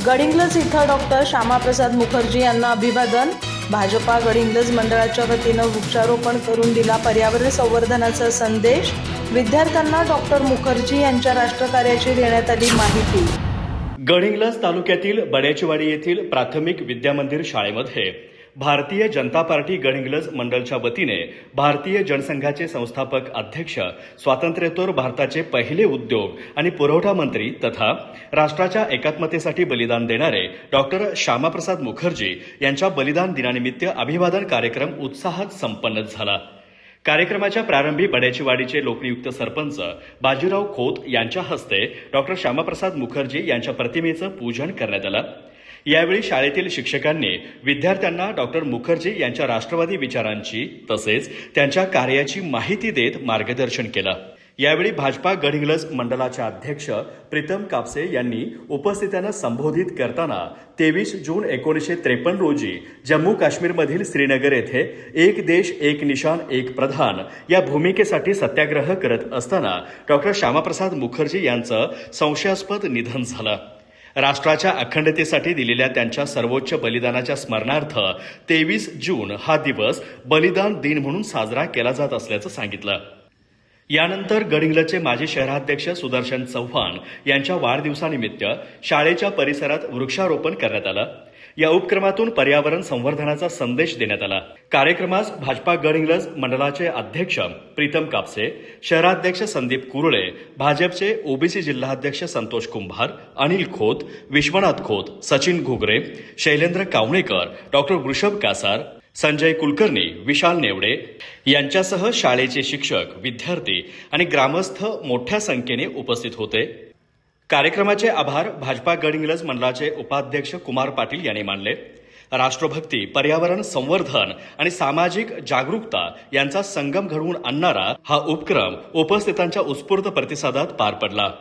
गडिंग्लज इथं डॉक्टर श्यामाप्रसाद मुखर्जी यांना अभिवादन. भाजपा गडिंग्लज मंडळाच्या वतीनं वृक्षारोपण करून दिला पर्यावरण संवर्धनाचा संदेश. विद्यार्थ्यांना डॉक्टर मुखर्जी यांच्या राष्ट्रकार्याची देण्यात आली माहिती. गडिंग्लज तालुक्यातील बड्याचीवाडी येथील प्राथमिक विद्यामंदिर शाळेमध्ये भारतीय जनता पार्टी गडिंग्लज मंडळच्या वतीने भारतीय जनसंघाचे संस्थापक अध्यक्ष, स्वातंत्र्योत्तर भारताचे पहिले उद्योग आणि पुरवठा मंत्री तथा राष्ट्राच्या एकात्मतेसाठी बलिदान देणारे डॉक्टर श्यामाप्रसाद मुखर्जी यांच्या बलिदान दिनानिमित्त अभिवादन कार्यक्रम उत्साहात संपन्न झाला. कार्यक्रमाच्या प्रारंभी बड्याचीवाडीचे लोकनियुक्त सरपंच बाजीराव खोत यांच्या हस्ते डॉक्टर श्यामाप्रसाद मुखर्जी यांच्या प्रतिमेचं पूजन करण्यात आलं. यावेळी शाळेतील शिक्षकांनी विद्यार्थ्यांना डॉक्टर मुखर्जी यांच्या राष्ट्रवादी विचारांची तसेच त्यांच्या कार्याची माहिती देत मार्गदर्शन केलं. यावेळी भाजपा गडिंग्लज मंडळाचे अध्यक्ष प्रीतम कापसे यांनी उपस्थितांना संबोधित करताना 23 जून 1953 रोजी जम्मू काश्मीरमधील श्रीनगर येथे एक देश एक निशान एक प्रधान या भूमिकेसाठी सत्याग्रह करत असताना डॉक्टर श्यामाप्रसाद मुखर्जी यांचं संशयास्पद निधन झालं. राष्ट्राच्या अखंडतेसाठी दिलेल्या त्यांच्या सर्वोच्च बलिदानाच्या स्मरणार्थ 23 जून हा दिवस बलिदान दिन म्हणून साजरा केला जात असल्याचं सांगितलं. यानंतर गडिंग्लजचे माजी शहराध्यक्ष सुदर्शन चव्हाण यांच्या वाढदिवसानिमित्त शाळेच्या परिसरात वृक्षारोपण करण्यात आलं. या उपक्रमातून पर्यावरण संवर्धनाचा संदेश देण्यात आला. कार्यक्रमास भाजपा गडिंग्लज मंडळाचे अध्यक्ष प्रीतम कापसे, शहराध्यक्ष संदीप कुरळे, भाजपचे ओबीसी जिल्हाध्यक्ष संतोष कुंभार, अनिल खोत, विश्वनाथ खोत, सचिन घुगरे, शैलेंद्र कावणेकर, डॉक्टर वृषभ कासार, संजय कुलकर्णी, विशाल नेवडे यांच्यासह शाळेचे शिक्षक, विद्यार्थी आणि ग्रामस्थ मोठ्या संख्येने उपस्थित होते. कार्यक्रमाचे आभार भाजपा गडिंग्लज मंडळाचे उपाध्यक्ष कुमार पाटील यांनी मानले. राष्ट्रभक्ती, पर्यावरण संवर्धन आणि सामाजिक जागरूकता यांचा संगम घडवून आणणारा हा उपक्रम उपस्थितांच्या उत्स्फूर्त प्रतिसादात पार पडला.